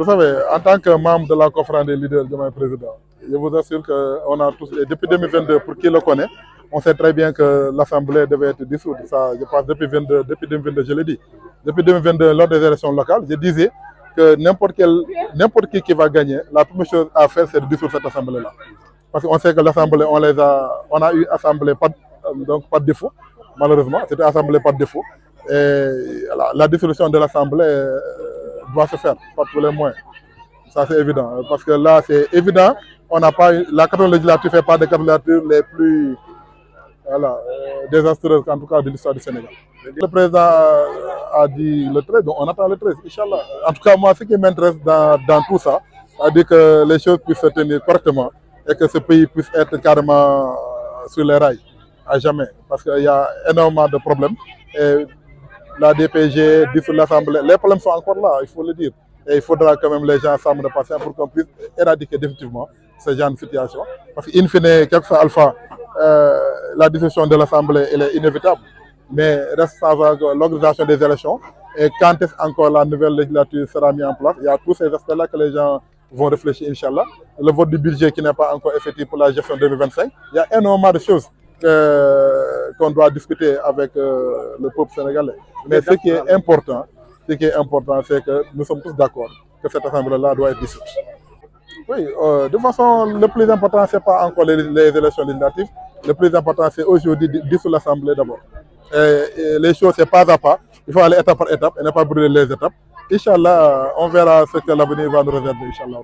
Vous savez, en tant que membre de la conférence des leaders de mon président, je vous assure qu'on a tous, et depuis 2022, pour qui le connaît, on sait très bien que l'Assemblée devait être dissoute. Ça, je pense depuis 2022, je l'ai dit. Depuis 2022, lors des élections locales, je disais que n'importe qui va gagner, la première chose à faire, c'est de dissoudre cette Assemblée-là. Parce qu'on sait que l'Assemblée, on a eu Assemblée donc pas de défaut, malheureusement, c'était Assemblée pas de défaut. Et la dissolution de l'Assemblée doit se faire par tous les moyens. Ça, c'est évident. Parce que là, c'est évident, on n'a pas la 14e législature ne fait pas des candidatures les plus désastreuses, en tout cas, de l'histoire du Sénégal. Le président a dit le 13, donc on attend le 13, Inch'Allah. En tout cas, moi, ce qui m'intéresse dans tout ça, c'est que les choses puissent se tenir correctement et que ce pays puisse être carrément sur les rails, à jamais. Parce qu'il y a énormément de problèmes. Et la DPG, dissout l'Assemblée, les problèmes sont encore là, il faut le dire. Et il faudra quand même les gens ensemble de patience pour qu'on puisse éradiquer définitivement ce genre de situation. Parce qu'in fine, quelque soit alpha, la dissolution de l'Assemblée est inévitable. Mais reste à savoir l'organisation des élections et quand est-ce encore la nouvelle législature sera mise en place. Il y a tous ces aspects-là que les gens vont réfléchir, Inch'Allah. Le vote du budget qui n'est pas encore effectif pour la gestion 2025. Il y a énormément de choses qu'on doit discuter avec le peuple sénégalais. Mais ce qui est important, c'est que nous sommes tous d'accord que cette assemblée-là doit être dissoute. Oui, de toute façon, le plus important, ce n'est pas encore les élections législatives. Le plus important, c'est aujourd'hui dissoudre l'Assemblée d'abord. Et les choses, c'est pas à pas. Il faut aller étape par étape et ne pas brûler les étapes. Inch'Allah, on verra ce que l'avenir va nous réserver, Inch'Allah.